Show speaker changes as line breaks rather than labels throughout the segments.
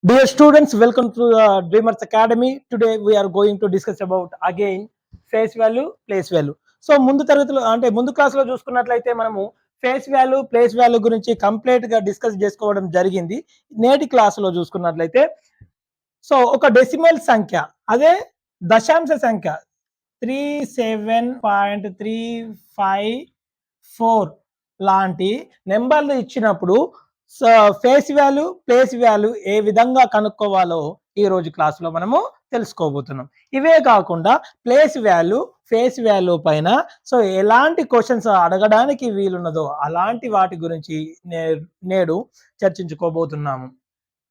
Dear students, welcome to Dreamers Academy. Today we are going to discuss about again face value, place value. So ముందు తరగతిలో అంటే ముందు క్లాస్లో చూసుకున్నట్లయితే మనము ఫేస్ వాల్యూ, ప్లేస్ వాల్యూ గురించి కంప్లీట్ గా డిస్కస్ చేసుకోవడం జరిగింది. నేటి క్లాసులో చూసుకున్నట్లయితే సో ఒక డెసిమల్ సంఖ్య అదే దశాంశ సంఖ్య 37.354 లాంటి నెంబర్లు ఇచ్చినప్పుడు ఫేస్ వాల్యూ, ప్లేస్ వాల్యూ ఏ విధంగా కనుక్కోవాలో ఈ రోజు క్లాసులో మనము తెలుసుకోబోతున్నాం. ఇవే కాకుండా ప్లేస్ వాల్యూ, ఫేస్ వాల్యూ పైన సో ఎలాంటి క్వశ్చన్స్ అడగడానికి వీలున్నదో అలాంటి వాటి గురించి నేడు చర్చించుకోబోతున్నాము.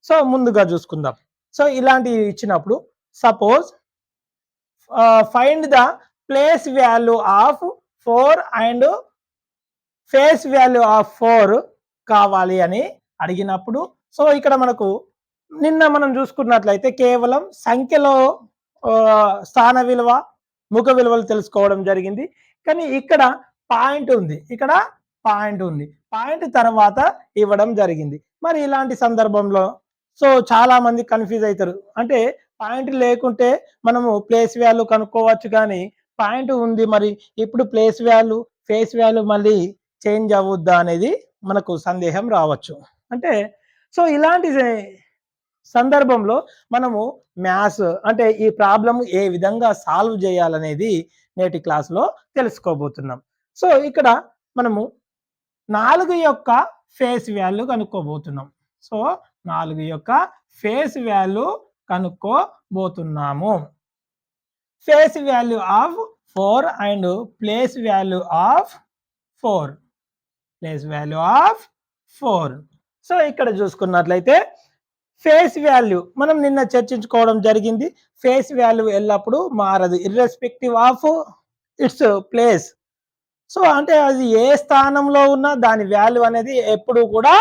సో ముందుగా చూసుకుందాం. సో ఇలాంటివి ఇచ్చినప్పుడు suppose find the place value of 4 and face value of 4 కావాలి అని అడిగినప్పుడు సో ఇక్కడ మనకు నిన్న మనం చూసుకున్నట్లయితే కేవలం సంఖ్యలో స్థాన విలువ, ముఖ విలువలు తెలుసుకోవడం జరిగింది. కానీ ఇక్కడ పాయింట్ ఉంది, పాయింట్ తర్వాత ఇవ్వడం జరిగింది. మరి ఇలాంటి సందర్భంలో సో చాలా మంది కన్ఫ్యూజ్ అవుతారు. అంటే పాయింట్ లేకుంటే మనము ప్లేస్ వాల్యూ కనుక్కోవచ్చు, కానీ పాయింట్ ఉంది, మరి ఇప్పుడు ప్లేస్ వాల్యూ, ఫేస్ వాల్యూ మళ్ళీ చేంజ్ అవ్వద్దా అనేది మనకు సందేహం రావచ్చు. అంటే సో ఇలాంటి సందర్భంలో మనము మ్యాథ్స్ అంటే ఈ ప్రాబ్లం ఏ విధంగా సాల్వ్ చేయాలనేది నేటి క్లాస్లో తెలుసుకోబోతున్నాం. సో ఇక్కడ మనము 4 యొక్క ఫేస్ వాల్యూ కనుక్కోబోతున్నాం. సో 4 యొక్క ఫేస్ వాల్యూ కనుక్కోబోతున్నాము. Face value of 4 and place value of 4. So ఇక్కడ చూసుకున్నట్లయితే ఫేస్ వాల్యూ మనం నిన్న చర్చించుకోవడం జరిగింది. ఫేస్ వాల్యూ ఎల్లప్పుడూ మారదు, irrespective of its place. So అంటే అది ఏ స్థానంలో ఉన్నా దాని వాల్యూ అనేది ఎప్పుడు కూడా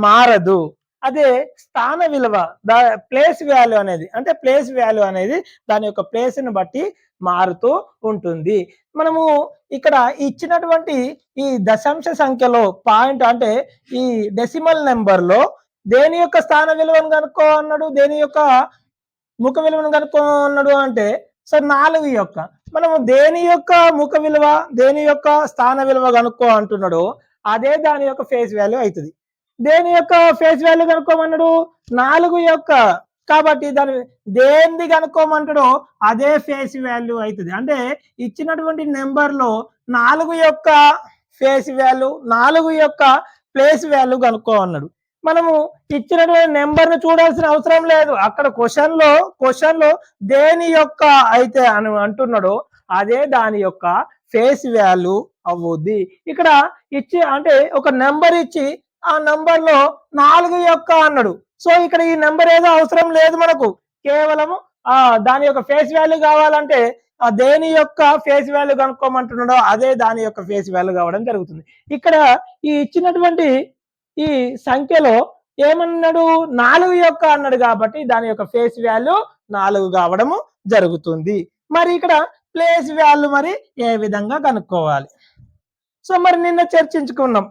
మారదు. అదే స్థాన విలువ, ప్లేస్ వాల్యూ అనేది అంటే ప్లేస్ వాల్యూ అనేది దాని యొక్క ప్లేస్ని బట్టి మారుతూ ఉంటుంది. మనము ఇక్కడ ఇచ్చినటువంటి ఈ దశాంశ సంఖ్యలో పాయింట్ అంటే ఈ డెసిమల్ నెంబర్లో దేని యొక్క స్థాన విలువను కనుక్కో అన్నాడు, దేని యొక్క ముఖ విలువను కనుక్కో అన్నాడు అంటే సో 4 యొక్క మనము దేని యొక్క ముఖ విలువ, దేని యొక్క స్థాన విలువ కనుక్కో అంటున్నాడు, అదే దాని యొక్క ఫేస్ వాల్యూ అవుతుంది. దేని యొక్క ఫేస్ వాల్యూ కనుక్కోమన్నాడు 4 యొక్క, కాబట్టి దాని దేనిది కనుక్కోమంటాడో అదే ఫేస్ వాల్యూ అవుతుంది. అంటే ఇచ్చినటువంటి నెంబర్లో 4 యొక్క ఫేస్ వాల్యూ, 4 యొక్క ప్లేస్ వాల్యూ కనుక్కో అన్నాడు. మనము ఇచ్చినటువంటి నెంబర్ను చూడాల్సిన అవసరం లేదు. అక్కడ క్వశ్చన్లో దేని యొక్క అయితే అని అంటున్నాడో అదే దాని యొక్క ఫేస్ వాల్యూ అవ్వుద్ది. ఇక్కడ ఇచ్చి అంటే ఒక నెంబర్ ఇచ్చి ఆ నెంబర్లో 4 యొక్క అన్నాడు. సో ఇక్కడ ఈ నెంబర్ ఏదో అవసరం లేదు మనకు, కేవలం దాని యొక్క ఫేస్ వాల్యూ కావాలంటే దేని యొక్క ఫేస్ వాల్యూ కనుక్కోమంటున్నాడో అదే దాని యొక్క ఫేస్ వాల్యూ కావడం జరుగుతుంది. ఇక్కడ ఈ ఇచ్చినటువంటి ఈ సంఖ్యలో ఏమన్నాడు 4 యొక్క అన్నాడు, కాబట్టి దాని యొక్క ఫేస్ వాల్యూ 4 కావడము జరుగుతుంది. మరి ఇక్కడ ప్లేస్ వాల్యూ మరి ఏ విధంగా కనుక్కోవాలి? సో మరి నిన్న చర్చించుకున్నాం,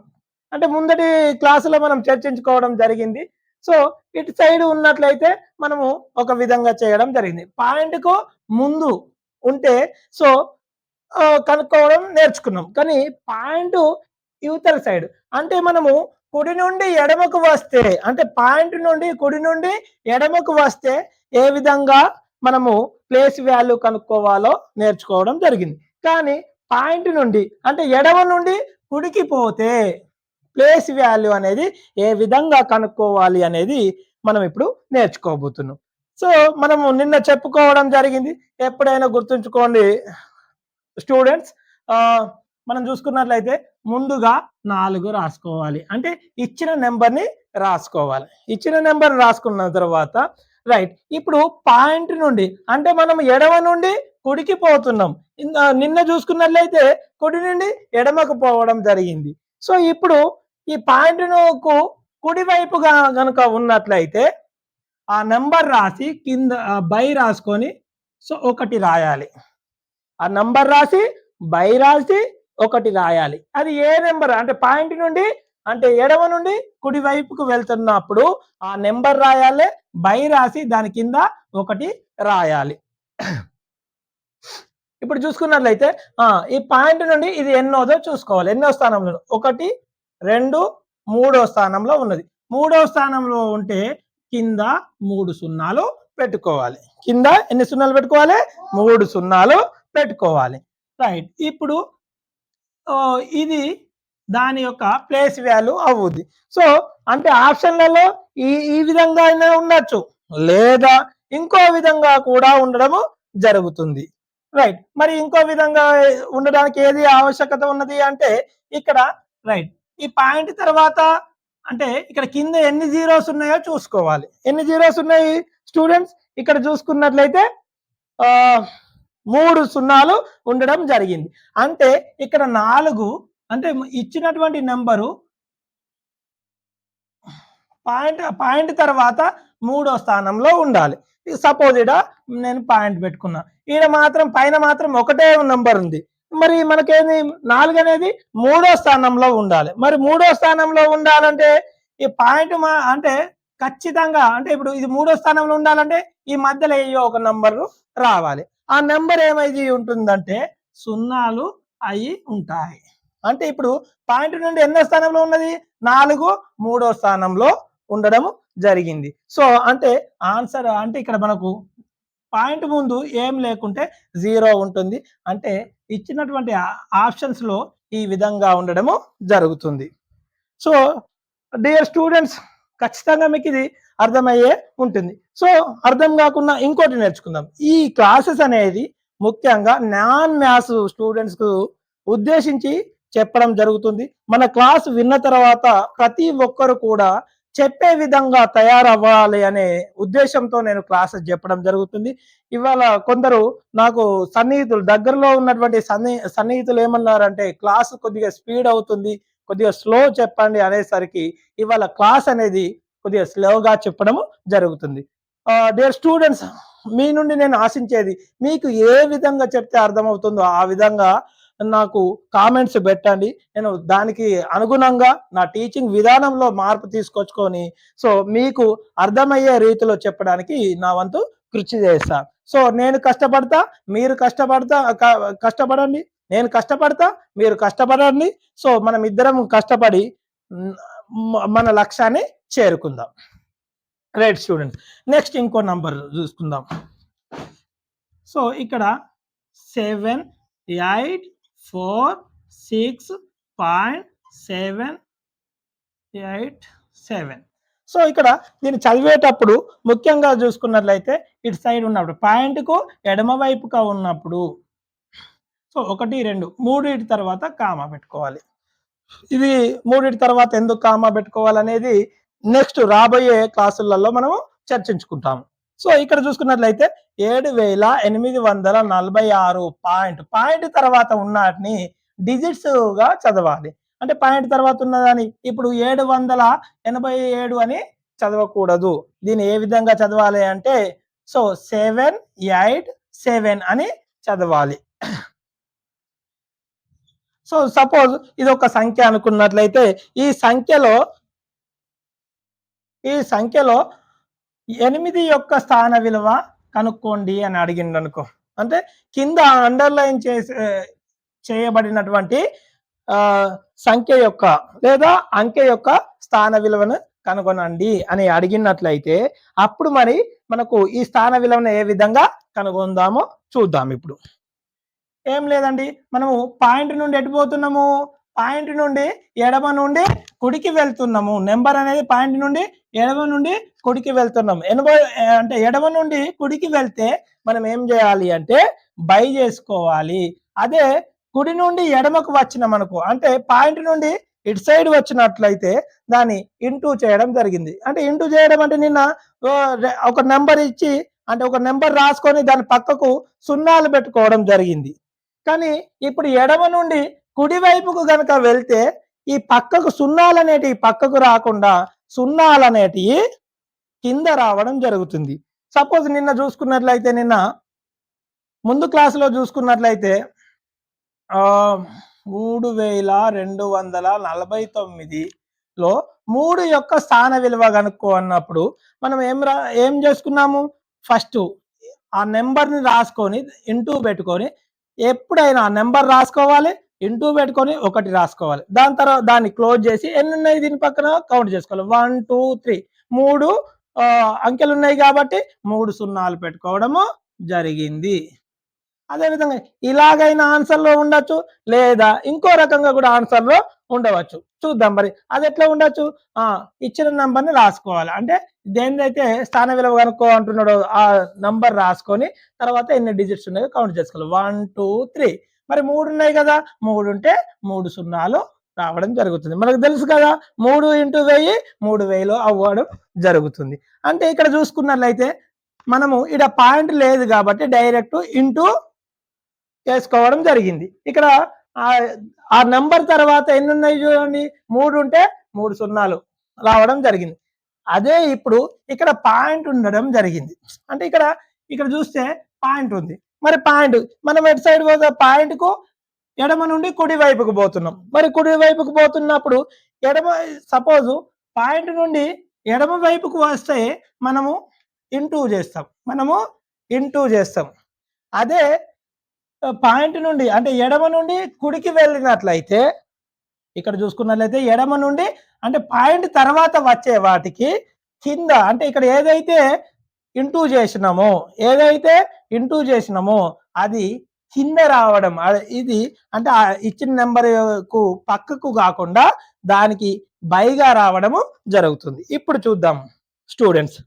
అంటే ముందటి క్లాసులో మనం చర్చించుకోవడం జరిగింది. సో ఇటు సైడ్ ఉన్నట్లయితే మనము ఒక విధంగా చేయడం జరిగింది. పాయింట్కు ముందు ఉంటే సో కనుక్కోవడం నేర్చుకున్నాం. కానీ పాయింట్ యువతల సైడ్ అంటే మనము కుడి నుండి ఎడమకు వస్తే, అంటే పాయింట్ నుండి కుడి నుండి ఎడమకు వస్తే ఏ విధంగా మనము ప్లేస్ వాల్యూ కనుక్కోవాలో నేర్చుకోవడం జరిగింది. కానీ పాయింట్ నుండి అంటే ఎడమ నుండి కుడికి పోతే ప్లేస్ వాల్యూ అనేది ఏ విధంగా కనుక్కోవాలి అనేది మనం ఇప్పుడు నేర్చుకోబోతున్నాం. సో మనము నిన్న చెప్పుకోవడం జరిగింది, ఎప్పుడైనా గుర్తుంచుకోండి స్టూడెంట్స్. మనం చూసుకున్నట్లయితే ముందుగా 4 రాసుకోవాలి, అంటే ఇచ్చిన నెంబర్ని రాసుకోవాలి. ఇచ్చిన నెంబర్ రాసుకున్న తర్వాత రైట్, ఇప్పుడు పాయింట్ నుండి అంటే మనం ఎడమ నుండి కుడికి పోతున్నాం. నిన్న చూసుకున్నట్లయితే కుడి నుండి ఎడమకు పోవడం జరిగింది. సో ఇప్పుడు ఈ పాయింట్కు కుడి వైపుగా కనుక ఉన్నట్లయితే ఆ నెంబర్ రాసి కింద బై రాసుకొని సో 1 రాయాలి. ఆ నెంబర్ రాసి బై రాసి 1 రాయాలి. అది ఏ నెంబర్ అంటే పాయింట్ నుండి అంటే ఎడమ నుండి కుడి వైపుకు వెళ్తున్నప్పుడు ఆ నెంబర్ రాయాలి, బై రాసి దాని కింద 1 రాయాలి. ఇప్పుడు చూసుకున్నట్లయితే ఈ పాయింట్ నుండి ఇది ఎన్నోదో చూసుకోవాలి. ఎన్నో స్థానంలో 1, 2, 3వ స్థానంలో ఉన్నది. 3వ స్థానంలో ఉంటే కింద 3 సున్నాలు పెట్టుకోవాలి. కింద ఎన్ని సున్నాలు పెట్టుకోవాలి? 3 సున్నాలు పెట్టుకోవాలి. రైట్. ఇప్పుడు ఇది దాని యొక్క ప్లేస్ వాల్యూ అవుద్ది. సో అంటే ఆప్షన్లలో ఈ విధంగా అయినా ఉండొచ్చు, లేదా ఇంకో విధంగా కూడా ఉండడము జరుగుతుంది. రైట్. మరి ఇంకో విధంగా ఉండడానికి ఏది ఆవశ్యకత ఉన్నది అంటే ఇక్కడ రైట్ ఈ పాయింట్ తర్వాత అంటే ఇక్కడ కింద ఎన్ని జీరోస్ ఉన్నాయో చూసుకోవాలి. ఎన్ని జీరోస్ ఉన్నాయి స్టూడెంట్స్? ఇక్కడ చూసుకున్నట్లయితే 3 సున్నాలు ఉండడం జరిగింది. అంటే ఇక్కడ 4 అంటే ఇచ్చినటువంటి నెంబరు పాయింట్ తర్వాత 3వ స్థానంలో ఉండాలి. సపోజ్ ఇక్కడ నేను పాయింట్ పెట్టుకున్నా, ఈడ మాత్రం పైన మాత్రం ఒకటే నెంబర్ ఉంది. మరి మనకేంది 4 అనేది 3వ స్థానంలో ఉండాలి. మరి 3వ స్థానంలో ఉండాలంటే ఈ పాయింట్ అంటే ఖచ్చితంగా అంటే ఇప్పుడు ఇది 3వ స్థానంలో ఉండాలంటే ఈ మధ్యలో ఏయో ఒక నంబర్ రావాలి. ఆ నెంబర్ ఏమైంది ఉంటుందంటే సున్నాలు అయి ఉంటాయి. అంటే ఇప్పుడు పాయింట్ నుండి ఎన్నో స్థానంలో ఉన్నది? 4 3వ స్థానంలో ఉండడం జరిగింది. సో అంటే ఆన్సర్ అంటే ఇక్కడ మనకు పాయింట్ ముందు ఏం లేకుంటే 0 ఉంటుంది. అంటే ఇచ్చినటువంటి ఆప్షన్స్ లో ఈ విధంగా ఉండడము జరుగుతుంది. సో డియర్ స్టూడెంట్స్, ఖచ్చితంగా మీకు ఇది అర్థమయ్యే ఉంటుంది. సో అర్థం కాకుండా ఇంకోటి నేర్చుకుందాం. ఈ క్లాసెస్ అనేది ముఖ్యంగా నాన్ మ్యాథ్స్ స్టూడెంట్స్ కు ఉద్దేశించి చెప్పడం జరుగుతుంది. మన క్లాస్ విన్న తర్వాత ప్రతి ఒక్కరు కూడా చెప్పే విధంగా తయారవ్వాలి అనే ఉద్దేశంతో నేను క్లాసెస్ చెప్పడం జరుగుతుంది. ఇవాళ కొందరు నాకు సన్నిహితులు, దగ్గరలో ఉన్నటువంటి సన్నిహితులు ఏమన్నారంటే క్లాస్ కొద్దిగా స్పీడ్ అవుతుంది, కొద్దిగా స్లో చెప్పండి అనేసరికి ఇవాళ క్లాస్ అనేది కొద్దిగా స్లోగా చెప్పడం జరుగుతుంది. డియర్ స్టూడెంట్స్, మీ నుండి నేను ఆశించేది మీకు ఏ విధంగా చెప్తే అర్థమవుతుందో ఆ విధంగా నాకు కామెంట్స్ పెట్టండి. నేను దానికి అనుగుణంగా నా టీచింగ్ విధానంలో మార్పు తీసుకొచ్చుకొని సో మీకు అర్థమయ్యే రీతిలో చెప్పడానికి నా వంతు కృషి చేస్తా. సో నేను కష్టపడతా, మీరు కష్టపడండి, నేను కష్టపడతా, మీరు కష్టపడండి. సో మనం ఇద్దరం కష్టపడి మన లక్ష్యాన్ని చేరుకుందాం. రైట్ స్టూడెంట్స్, నెక్స్ట్ ఇంకో నంబర్ చూసుకుందాం. సో ఇక్కడ 784,6.787. సో ఇక్కడ దీన్ని చదివేటప్పుడు ముఖ్యంగా చూసుకున్నట్లయితే ఇటు సైడ్ ఉన్నప్పుడు పాయింట్కు ఎడమ వైపుగా ఉన్నప్పుడు సో 1 2 3 తర్వాత కామా పెట్టుకోవాలి. ఇది 3 తర్వాత ఎందుకు కామా పెట్టుకోవాలనేది నెక్స్ట్ రాబోయే క్లాసులలో మనము చర్చించుకుంటాము. సో ఇక్కడ చూసుకున్నట్లయితే 7,846 పాయింట్ తర్వాత ఉన్నటిని డిజిట్స్ గా చదవాలి. అంటే పాయింట్ తర్వాత ఉన్నదాన్ని ఇప్పుడు 787 అని చదవకూడదు. దీన్ని ఏ విధంగా చదవాలి అంటే సో 787 అని చదవాలి. సో సపోజ్ ఇది ఒక సంఖ్య అనుకున్నట్లయితే ఈ సంఖ్యలో 8 యొక్క స్థాన విలువ కనుక్కోండి అని అడిగిండు అనుకో, అంటే కింద అండర్లైన్ చేయబడినటువంటి సంఖ్య యొక్క లేదా అంకె యొక్క స్థాన విలువను కనుగొనండి అని అడిగినట్లయితే అప్పుడు మరి మనకు ఈ స్థాన విలువను ఏ విధంగా కనుగొందామో చూద్దాం. ఇప్పుడు ఏం లేదండి, మనము పాయింట్ నుండి ఎటు పోతున్నాము? పాయింట్ నుండి ఎడమ నుండి కుడికి వెళ్తున్నాము. నెంబర్ అనేది పాయింట్ నుండి ఎడమ నుండి కుడికి వెళ్తున్నాము. అంటే ఎడమ నుండి కుడికి వెళ్తే మనం ఏం చేయాలి అంటే బై చేసుకోవాలి. అదే కుడి నుండి ఎడమకు వచ్చిన మనకు అంటే పాయింట్ నుండి ఇటు సైడ్ వచ్చినట్లయితే దాన్ని ఇంటూ చేయడం జరిగింది. అంటే ఇంటూ చేయడం అంటే నిన్న ఒక నెంబర్ ఇచ్చి అంటే ఒక నెంబర్ రాసుకొని దాని పక్కకు సున్నాలు పెట్టుకోవడం జరిగింది. కానీ ఇప్పుడు ఎడమ నుండి కుడి వైపుకు గనక వెళ్తే ఈ పక్కకు సున్నాలు అనేటివి పక్కకు రాకుండా సున్నాలు అనేటివి కింద రావడం జరుగుతుంది. సపోజ్ నిన్న చూసుకున్నట్లయితే నిన్న ముందు క్లాసులో చూసుకున్నట్లయితే 3,249 లో 3 యొక్క స్థాన విలువ కనుక్కో అన్నప్పుడు మనం ఏం చేసుకున్నాము? ఫస్ట్ ఆ నెంబర్‌ని రాసుకొని ఇంటూ పెట్టుకొని ఎప్పుడైనా ఆ నెంబర్ రాసుకోవాలి. ఇంటూ పెట్టుకొని 1 రాసుకోవాలి. దాని తర్వాత దాన్ని క్లోజ్ చేసి ఎన్నున్నాయి దీని పక్కన కౌంట్ చేసుకోవాలి. 1, 2, 3 3 అంకెలున్నాయి కాబట్టి 3 సున్నాలు పెట్టుకోవడము జరిగింది. అదే విధంగా ఇలాగైనా ఆన్సర్‌లో ఉండొచ్చు. లేదా ఇంకో రకంగా కూడా ఆన్సర్‌లో ఉండవచ్చు. చూద్దాం మరి. అదెట్లా ఉండొచ్చు? ఇచ్చిన నంబర్‌ని రాసుకోవాలి. అంటే దేనిదైతే స్థాన విలువ కనుక్కో అంటున్నాడో ఆ నంబర్ రాసుకొని తర్వాత ఎన్ని డిజిట్స్ ఉన్నాయో కౌంట్ చేసుకోవాలి. 1, 2, 3 మరి 3 ఉన్నాయి కదా! 3 ఉంటే 3 సున్నాలు రావడం జరుగుతుంది. మనకు తెలుసు కదా! 3 ఇంటూ 1000 3000 అవ్వడం జరుగుతుంది. అంటే ఇక్కడ చూసుకున్నట్లయితే మనము ఈడ పాయింట్ లేదు కాబట్టి డైరెక్ట్ ఇంటూ చేసుకోవడం జరిగింది. ఇక్కడ ఆ నంబర్ తర్వాత ఎన్ని ఉన్నాయి చూడండి, 3 ఉంటే 3 సున్నాలు రావడం జరిగింది. అదే ఇప్పుడు ఇక్కడ పాయింట్ ఉండడం జరిగింది. అంటే ఇక్కడ చూస్తే పాయింట్ ఉంది. మరి పాయింట్ మనం ఎటు సైడ్ పోతే పాయింట్ కు ఎడమ నుండి కుడి వైపుకు పోతున్నాం. మరి కుడి వైపుకు పోతున్నప్పుడు సపోజ్ పాయింట్ నుండి ఎడమ వైపుకు వస్తే మనము ఇంటూ చేస్తాం. అదే పాయింట్ నుండి అంటే ఎడమ నుండి కుడికి వెళ్ళినట్లయితే ఇక్కడ చూసుకున్నట్లయితే ఎడమ నుండి అంటే పాయింట్ తర్వాత వచ్చే వాటికి కింద అంటే ఇక్కడ ఏదైతే ఇంటూ చేసినామో అది కింద రావడం. ఇది అంటే ఇచ్చిన నెంబర్ కు పక్కకు కాకుండా దానికి బైగా రావడము జరుగుతుంది. ఇప్పుడు చూద్దాం స్టూడెంట్స్.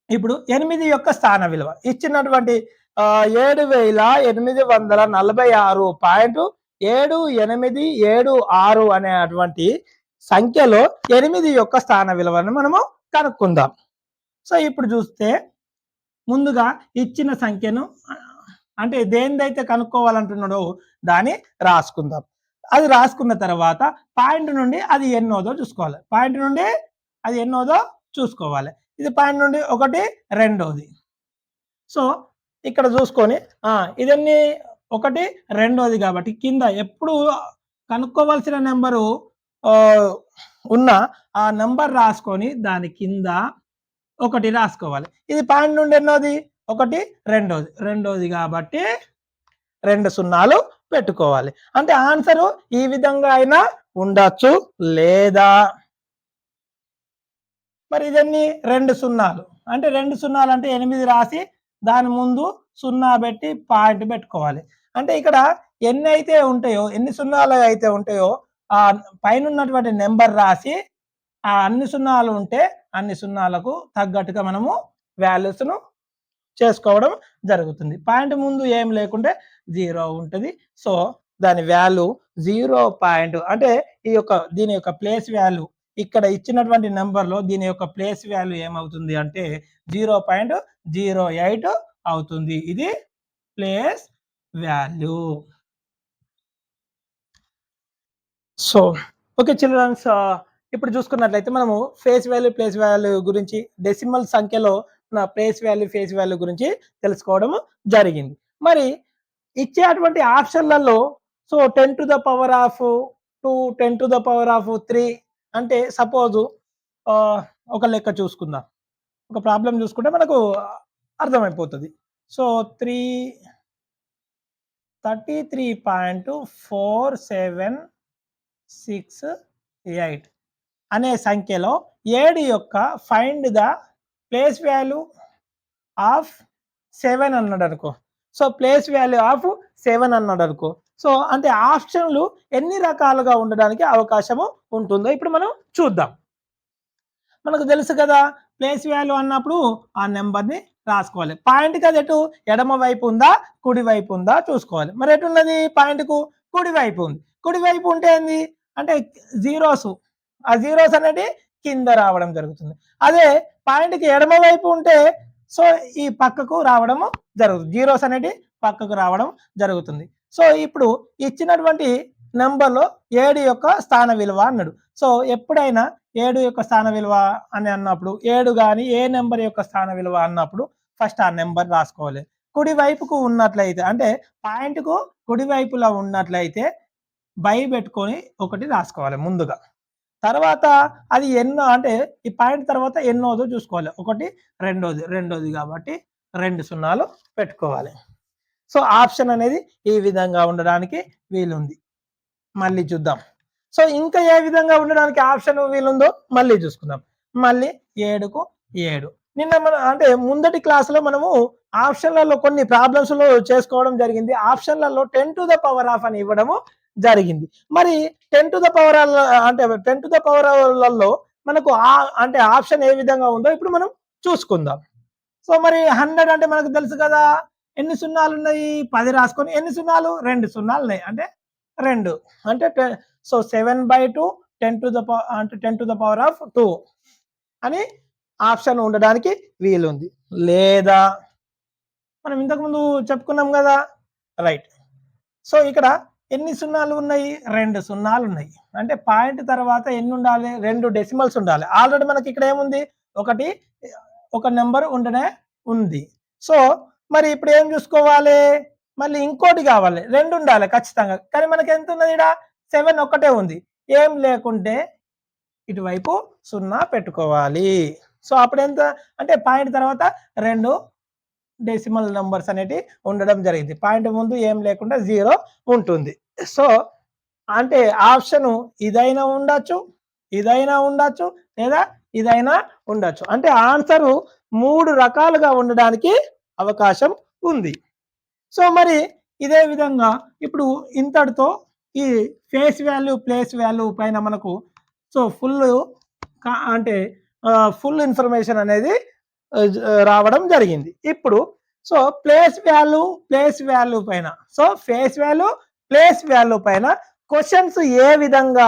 ఇప్పుడు 8 యొక్క స్థాన విలువ ఇచ్చినటువంటి 7846.7876 అనేటువంటి సంఖ్యలో 8 యొక్క స్థాన విలువను మనము కనుక్కుందాం. సో ఇప్పుడు చూస్తే ముందుగా ఇచ్చిన సంఖ్యను అంటే దేనిదైతే కనుక్కోవాలంటున్నాడో దాన్ని రాసుకుందాం. అది రాసుకున్న తర్వాత పాయింట్ నుండి అది ఎన్నోదో చూసుకోవాలి. ఇది పాయింట్ నుండి 1 రెండోది. సో ఇక్కడ చూసుకొని ఇదన్నీ 1 రెండోది కాబట్టి కింద ఎప్పుడు కనుక్కోవాల్సిన నెంబరు ఉన్న ఆ నెంబర్ రాసుకొని దాని కింద 1 రాసుకోవాలి. ఇది పాయింట్ నుండి ఎన్నోది 1 రెండోది కాబట్టి 2 సున్నాలు పెట్టుకోవాలి. అంటే ఆన్సరు ఈ విధంగా అయినా ఉండొచ్చు. లేదా మరి ఇదన్నీ 2 సున్నాలు అంటే 2 సున్నాలు అంటే 8 రాసి దాని ముందు 0 పెట్టి పాయింట్ పెట్టుకోవాలి. అంటే ఇక్కడ ఎన్ని సున్నాలు అయితే ఉంటాయో ఆ పైన ఉన్నటువంటి నెంబర్ రాసి ఆ అన్ని సున్నాలు ఉంటే అన్ని సున్నాలకు తగ్గట్టుగా మనము వాల్యూస్ ను చేసుకోవడం జరుగుతుంది. పాయింట్ ముందు ఏం లేకుంటే 0 ఉంటుంది. సో దాని వాల్యూ 0 అంటే దీని యొక్క ప్లేస్ వాల్యూ ఇక్కడ ఇచ్చినటువంటి నెంబర్లో దీని యొక్క ప్లేస్ వాల్యూ ఏమవుతుంది అంటే 0.08 అవుతుంది. ఇది place value. So okay childrens, ఇప్పుడు చూసుకున్నట్లయితే మనము ఫేస్ వాల్యూ ప్లేస్ వాల్యూ గురించి డెసిమల్ సంఖ్యలో నా ప్లేస్ వాల్యూ ఫేస్ వాల్యూ గురించి తెలుసుకోవడం జరిగింది. మరి ఇచ్చేటువంటి ఆప్షన్లలో so 10 to the power of 2 10 to the power of 3 అంటే సపోజు ఒక లెక్క చూసుకుందాం. ఒక ప్రాబ్లం చూసుకుంటే మనకు అర్థమైపోతుంది. సో 33.4768 అనే సంఖ్యలో 7 యొక్క find the place value of 7 అన్నాడు అనుకో. సో ప్లేస్ వాల్యూ ఆఫ్ 7 అన్నాడు అనుకో. సో అంటే ఆప్షన్లు ఎన్ని రకాలుగా ఉండడానికి అవకాశము ఉంటుందో ఇప్పుడు మనం చూద్దాం. మనకు తెలుసు కదా ప్లేస్ వాల్యూ అన్నప్పుడు ఆ నెంబర్ని రాసుకోవాలి. పాయింట్కి అది ఎటు ఎడమ వైపు ఉందా కుడి వైపు ఉందా చూసుకోవాలి. మరి ఎటున్నది పాయింట్కు కుడి వైపు ఉంది. కుడి వైపు ఉంటే ఏంది అంటే జీరోస్, ఆ జీరోస్ అనేది కింద రావడం జరుగుతుంది. అదే పాయింట్కి ఎడమ వైపు ఉంటే సో ఈ పక్కకు రావడము జరుగుతుంది. జీరోస్ అనేది పక్కకు రావడం జరుగుతుంది. సో ఇప్పుడు ఇచ్చినటువంటి నెంబర్లో 7 యొక్క స్థాన విలువ అన్నాడు. సో ఎప్పుడైనా 7 యొక్క స్థాన విలువ అని అన్నప్పుడు 7 కానీ ఏ నెంబర్ యొక్క స్థాన విలువ అన్నప్పుడు ఫస్ట్ ఆ నెంబర్ రాసుకోవాలి. కుడి వైపుకు ఉన్నట్లయితే అంటే పాయింట్కు కుడి వైపులో ఉన్నట్లయితే బై పెట్టుకొని 1 రాసుకోవాలి ముందుగా. తర్వాత అది ఎన్నో అంటే ఈ పాయింట్ తర్వాత ఎన్నోదో చూసుకోవాలి. ఒకటి రెండోది కాబట్టి 2 సున్నాలు పెట్టుకోవాలి. సో, ఆప్షన్ అనేది ఈ విధంగా ఉండడానికి వీలుంది. మళ్ళీ చూద్దాం. సో, ఇంకా ఏ విధంగా ఉండడానికి ఆప్షన్ వీలుందో మళ్ళీ చూసుకుందాం. మళ్ళీ 7కు 7. నిన్న అంటే ముందటి క్లాస్‌లో మనము ఆప్షన్‌లలో కొన్ని ప్రాబ్లమ్స్‌లో చేసుకోవడం జరిగింది. ఆప్షన్‌లలో 10 టు ద పవర్ ఆఫ్ అని ఇవ్వడము జరిగింది. మరి 10 టు ద పవర్ అంటే 10 టు ద పవర్‌లలో మనకు అంటే ఆప్షన్ ఏ విధంగా ఉందో ఇప్పుడు మనం చూసుకుందాం. సో, మరి 100 అంటే మనకు తెలుసు కదా! ఎన్ని సున్నాలున్నాయి? 10 రాసుకొని ఎన్ని సున్నాలు? 2 సున్నాలున్నాయి. అంటే 2 అంటే so, 7/2 10 to the power of 2 అని ఆప్షన్ ఉండడానికి వీలుంది. లేదా మనం ఇంతకుముందు చెప్పుకున్నాం గదా! రైట్. సో, ఇక్కడ ఎన్ని సున్నాలు ఉన్నాయి? 2 సున్నాలున్నాయి. అంటే పాయింట్ తర్వాత ఎన్నుండాలి? 2 డెసిమల్స్ ఉండాలి. ఆల్రెడీ మనకి ఇక్కడ ఏముంది? ఒక నంబర్ ఉండనే ఉంది. సో, మరి ఇప్పుడు ఏం చూసుకోవాలి? మళ్ళీ ఇంకోటి కావాలి. 2 ఉండాలి ఖచ్చితంగా. కానీ మనకి ఎంత ఉన్నది ఈడ? 7 ఒక్కటే ఉంది. ఏం లేకుంటే ఇటువైపు 0 పెట్టుకోవాలి. సో, అప్పుడెంత? అంటే పాయింట్ తర్వాత 2 డెసిమల్ నంబర్స్ అనేటివి ఉండడం జరిగింది. పాయింట్ ముందు ఏం లేకుండా 0 ఉంటుంది. సో, అంటే ఆప్షను ఇదైనా ఉండొచ్చు, ఇదైనా ఉండొచ్చు, లేదా ఇదైనా ఉండొచ్చు. అంటే ఆన్సరు 3 రకాలుగా ఉండడానికి అవకాశం ఉంది. సో, మరి ఇదే విధంగా ఇప్పుడు ఇంతటితో ఈ ఫేస్ వాల్యూ, ప్లేస్ వాల్యూ పైన మనకు సో, అంటే ఫుల్ ఇన్ఫర్మేషన్ అనేది రావడం జరిగింది. ఇప్పుడు సో, ప్లేస్ వాల్యూ పైన so, face value, place value పైన క్వశ్చన్స్ ఏ విధంగా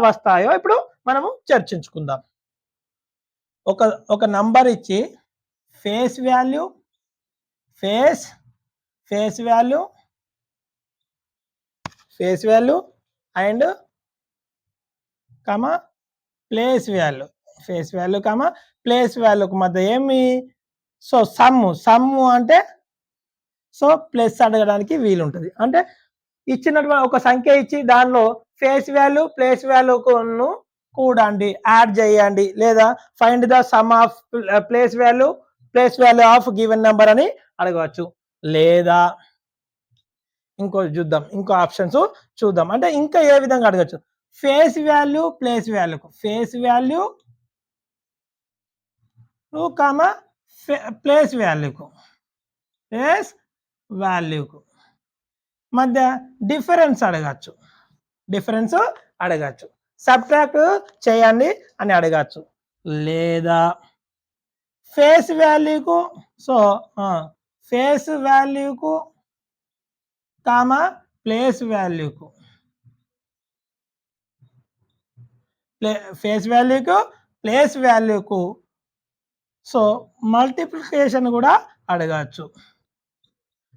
వస్తాయో ఇప్పుడు మనము చర్చించుకుందాం. ఒక నంబర్ ఇచ్చి ఫేస్ వాల్యూ అండ్ ప్లేస్ వాల్యూకు మధ్య ఏమి? సో, సమ్ము అంటే సో, ప్లస్ అడగడానికి వీలుంటది. అంటే ఇచ్చినటువంటి ఒక సంఖ్య ఇచ్చి దానిలో ఫేస్ వాల్యూ, ప్లేస్ వాల్యూను కూడండి, యాడ్ చేయండి, లేదా find the sum of place value of given number అని అడగవచ్చు. లేదా ఇంకో ఆప్షన్స్ చూద్దాం. అంటే ఇంకా ఏ విధంగా అడగచ్చు? ఫేస్ వాల్యూ, ప్లేస్ వాల్యూకు ప్లేస్ వాల్యూకు మధ్య డిఫరెన్స్ అడగచ్చు. సబ్ట్రాక్ట్ చేయండి అని అడగచ్చు. లేదా ఫేస్ వాల్యూకు ప్లేస్ వాల్యూకు సో, మల్టిప్లికేషన్ కూడా అడగచ్చు.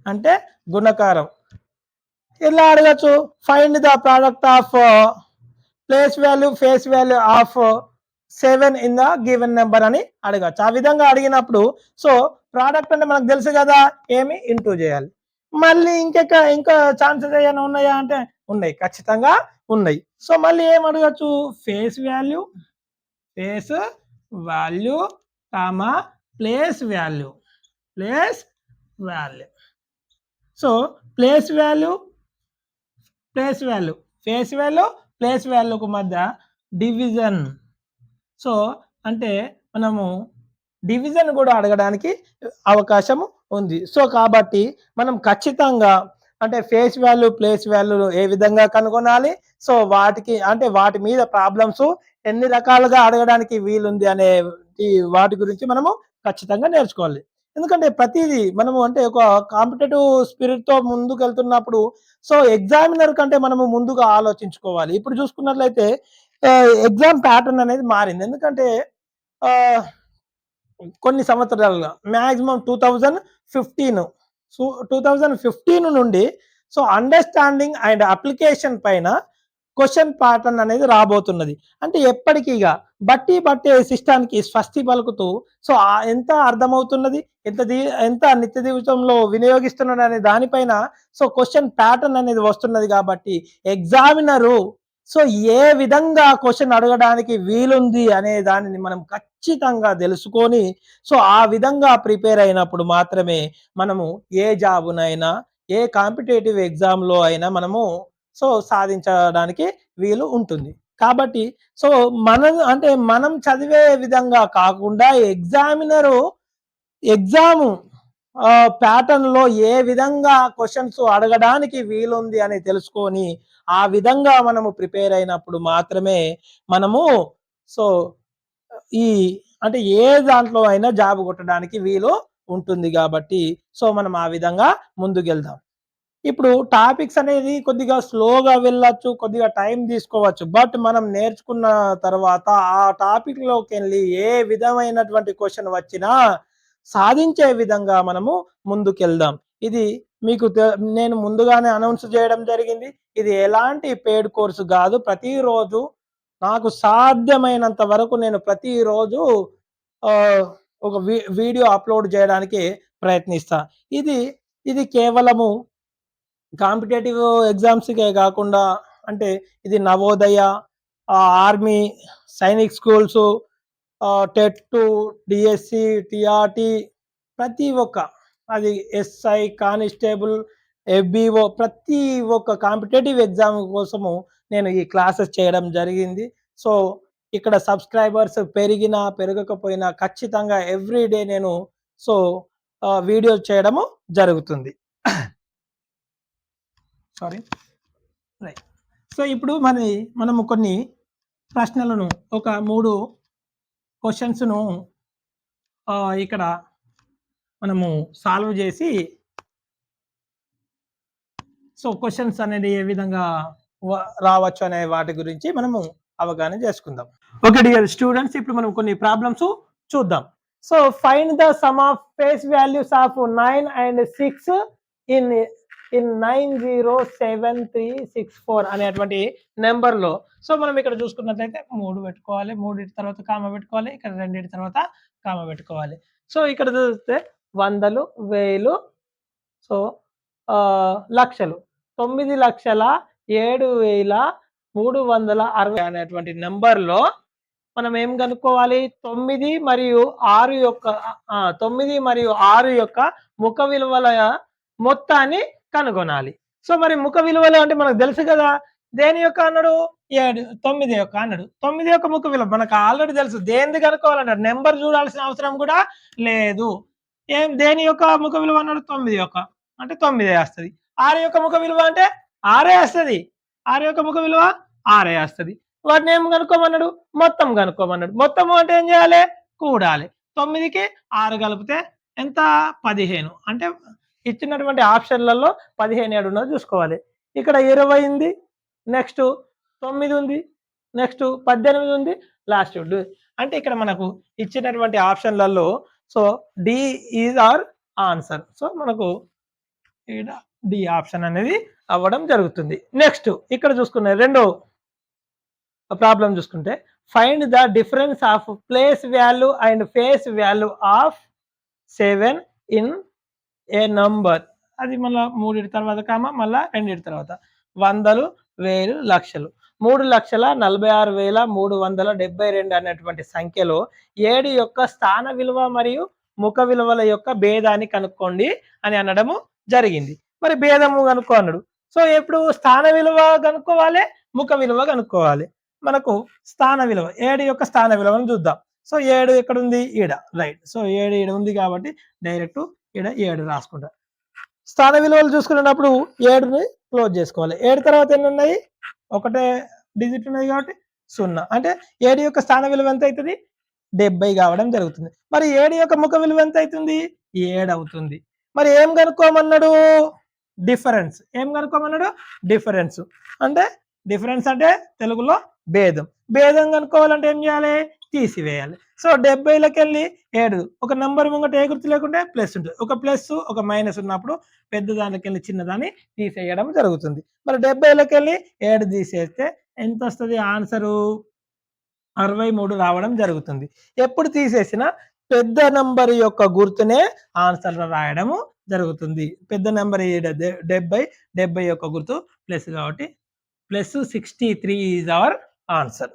అంటే గుణకారం. ఎలా అడగచ్చు? Find the product of face value of 7 in the given number అని అడగచ్చు. ఆ విధంగా అడిగినప్పుడు సో, ప్రోడక్ట్ అంటే మనకు తెలుసు కదా, ఏమి? ఇంటూ చేయాలి. మళ్ళీ ఇంకా ఛాన్సెస్ ఏమైనా ఉన్నాయా అంటే ఉన్నాయి, ఖచ్చితంగా ఉన్నాయి. సో, మళ్ళీ ఏం అడగచ్చు? Face value place value. So, place వాల్యూకు మధ్య డివిజన్. సో, అంటే మనము డివిజన్ కూడా అడగడానికి అవకాశం ఉంది. సో, కాబట్టి మనం ఖచ్చితంగా అంటే ఫేస్ వాల్యూ, ప్లేస్ వాల్యూ ఏ విధంగా కనుగొనాలి, సో వాటి మీద ప్రాబ్లమ్స్ ఎన్ని రకాలుగా అడగడానికి వీలుంది అనే వాటి గురించి మనము ఖచ్చితంగా నేర్చుకోవాలి. ఎందుకంటే ప్రతిదీ మనము అంటే ఒక కాంపిటేటివ్ స్పిరిట్‌తో ముందుకెళ్తున్నప్పుడు సో, ఎగ్జామినర్ కంటే మనము ముందుగా ఆలోచించుకోవాలి. ఇప్పుడు చూసుకున్నట్లయితే ఎగ్జామ్ ప్యాటర్న్ అనేది మారింది. ఎందుకంటే కొన్ని సంవత్సరాలుగా మాక్సిమం 2015 నుండి సో, అండర్‌స్టాండింగ్ అండ్ అప్లికేషన్ పైన క్వశ్చన్ ప్యాటర్న్ అనేది రాబోతున్నది. అంటే ఎప్పటికీగా బట్టి సిస్టానికి స్వస్తి పలుకుతూ సో, ఎంత అర్థమవుతున్నది, ఎంత నిత్య జీవితంలో వినియోగిస్తున్నాడు అనే దానిపైన సో, క్వశ్చన్ ప్యాటర్న్ అనేది వస్తున్నది కాబట్టి ఎగ్జామినరు సో ఏ విధంగా క్వశ్చన్ అడగడానికి వీలుంది అనే దానిని మనం ఖచ్చితంగా తెలుసుకొని సో ఆ విధంగా ప్రిపేర్ అయినప్పుడు మాత్రమే మనము ఏ జాబునైనా ఏ కాంపిటేటివ్ ఎగ్జామ్లో అయినా మనము సో సాధించడానికి వీలు ఉంటుంది. కాబట్టి సో మనం చదివే విధంగా కాకుండా ఎగ్జామినరు ఎగ్జాము ప్యాటర్న్ లో ఏ విధంగా క్వశ్చన్స్ అడగడానికి వీలుంది అని తెలుసుకొని ఆ విధంగా మనము ప్రిపేర్ అయినప్పుడు మాత్రమే మనము సో ఈ అంటే ఏ దాంట్లో అయినా జాబ్ కొట్టడానికి వీలు ఉంటుంది కాబట్టి సో మనం ఆ విధంగా ముందుకెళ్దాం. ఇప్పుడు టాపిక్స్ అనేది కొద్దిగా స్లోగా వెళ్ళొచ్చు, కొద్దిగా టైం తీసుకోవచ్చు. బట్ మనం నేర్చుకున్న తర్వాత ఆ టాపిక్ లోకి వెళ్ళి ఏ విధమైనటువంటి క్వశ్చన్ వచ్చినా సాధించే విధంగా మనము ముందుకెళ్దాం. ఇది మీకు నేను ముందుగానే అనౌన్స్ చేయడం జరిగింది. ఇది ఎలాంటి పెయిడ్ కోర్సు కాదు. ప్రతిరోజు నాకు సాధ్యమైనంత వరకు నేను ప్రతిరోజు ఒక వీడియో అప్లోడ్ చేయడానికి ప్రయత్నిస్తా. ఇది ఇది కేవలము కాంపిటేటివ్ ఎగ్జామ్స్కే కాకుండా అంటే ఇది Navodaya, army, Sainik schools, TET, DSC, TRT ప్రతి ఒక్క అది ఎస్ఐ, కానిస్టేబుల్, ఎఫ్బిఓ ప్రతి ఒక్క కాంపిటేటివ్ ఎగ్జామ్ కోసము నేను ఈ క్లాసెస్ చేయడం జరిగింది. సో ఇక్కడ సబ్స్క్రైబర్స్ పెరిగినా పెరగకపోయినా ఖచ్చితంగా ఎవ్రీడే నేను సో వీడియో చేయడము జరుగుతుంది. Sorry right. సో ఇప్పుడు మనము కొన్ని ప్రశ్నలను ఒక 3 క్వశ్చన్స్ను ఇక్కడ మనము సాల్వ్ చేసి సో క్వశ్చన్స్ అనేది ఏ విధంగా రావచ్చు అనే వాటి గురించి మనము అవగాహన చేసుకుందాం. ఓకే డియర్ స్టూడెంట్స్, ఇప్పుడు మనం కొన్ని ప్రాబ్లమ్స్ చూద్దాం. So find the sum of face values of 9 and 6 in 907,364 అనేటువంటి నెంబర్లో. సో మనం ఇక్కడ చూసుకున్నట్లయితే 3 పెట్టుకోవాలి, 3 తర్వాత కామ పెట్టుకోవాలి, ఇక్కడ 2 తర్వాత కామ పెట్టుకోవాలి. సో ఇక్కడ చూస్తే వందలు, వేలు, సో లక్షలు, 9,07,360 అనేటువంటి నెంబర్లో మనం ఏం కనుక్కోవాలి? 9 మరియు 6 యొక్క 9 మరియు 6 యొక్క ముఖ విలువల మొత్తాన్ని కనుగొనాలి. సో మరి ముఖ విలువలు అంటే మనకు తెలుసు కదా, దేని యొక్క అన్నాడు? 7, 9 యొక్క అన్నాడు. 9 యొక్క ముఖ విలువ మనకు ఆల్రెడీ తెలుసు. దేనిది కనుక్కోవాలన్నాడు, నెంబర్ చూడాల్సిన అవసరం కూడా లేదు. దేని యొక్క ముఖ విలువ అన్నాడు? 9 యొక్క అంటే 9 వస్తుంది. 6 యొక్క ముఖ విలువ అంటే 6 వస్తుంది. 6 యొక్క ముఖ విలువ 6 వస్తుంది. వాటిని ఏం కనుక్కోమన్నాడు? మొత్తం కనుక్కోమన్నాడు. మొత్తము అంటే ఏం చేయాలి? కూడాలి. 9కి 6 కలిపితే ఎంత? 15. అంటే ఇచ్చినటువంటి ఆప్షన్లలో 15 ఏడున్నదో చూసుకోవాలి. ఇక్కడ 20 ఉంది, నెక్స్ట్ 9 ఉంది, నెక్స్ట్ 18 ఉంది, లాస్ట్ అంటే ఇక్కడ మనకు ఇచ్చినటువంటి ఆప్షన్లలో so D is our answer. So మనకు డి ఆప్షన్ అనేది అవ్వడం జరుగుతుంది. నెక్స్ట్ ఇక్కడ చూసుకునే రెండో ప్రాబ్లం చూసుకుంటే find the difference of place value and face value of 7 in a number. అది మళ్ళీ 3 తర్వాత కామ మళ్ళా 2 తర్వాత. వందలు, వేలు, లక్షలు. 3,46,372 అనేటువంటి సంఖ్యలో 7 యొక్క స్థాన విలువ మరియు ముఖ విలువల యొక్క భేదాన్ని కనుక్కోండి అని అనడము జరిగింది. మరి భేదము కనుక్కో అన్నాడు. సో ఎప్పుడు స్థాన విలువ కనుక్కోవాలి, ముఖ విలువ కనుక్కోవాలి. మనకు స్థాన విలువ 7 యొక్క స్థాన విలువను చూద్దాం. సో 7 ఎక్కడ ఉంది? ఈడ. రైట్. సో 7 ఈడ ఉంది కాబట్టి డైరెక్ట్ ఈడ 7 రాసుకుంటా. స్థాన విలువలు చూసుకున్నప్పుడు 7ని క్లోజ్ చేసుకోవాలి. 7 తర్వాత ఎన్ని ఉన్నాయి? ఒకటే డిజిట్ ఉన్నాయి కాబట్టి 0. అంటే 7 యొక్క స్థాన విలువ ఎంత అవుతుంది? 70 కావడం జరుగుతుంది. మరి 7 యొక్క ముఖ విలువ ఎంత అవుతుంది? 7 అవుతుంది. మరి ఏం కనుక్కోమన్నాడు? డిఫరెన్స్. ఏం కనుక్కోమన్నాడు? డిఫరెన్స్. అంటే డిఫరెన్స్ అంటే తెలుగులో భేదం. భేదం కనుక్కోవాలంటే ఏం చేయాలి? తీసివేయాలి. సో 70లోకి వెళ్ళి 7 ఒక నంబర్ ముంగట ఏ గుర్తు లేకుంటే ప్లస్ ఉంటుంది. ఒక ప్లస్ ఒక మైనస్ ఉన్నప్పుడు పెద్ద దానికి వెళ్ళి చిన్నదాన్ని తీసేయడం జరుగుతుంది. మరి 70లోకి వెళ్ళి 7 తీసేస్తే ఎంత వస్తుంది? ఆన్సరు 63 రావడం జరుగుతుంది. ఎప్పుడు తీసేసినా పెద్ద నంబర్ యొక్క గుర్తునే ఆన్సర్ రాయడము జరుగుతుంది. పెద్ద నెంబర్ 70 యొక్క గుర్తు ప్లస్ కాబట్టి +63 is our answer.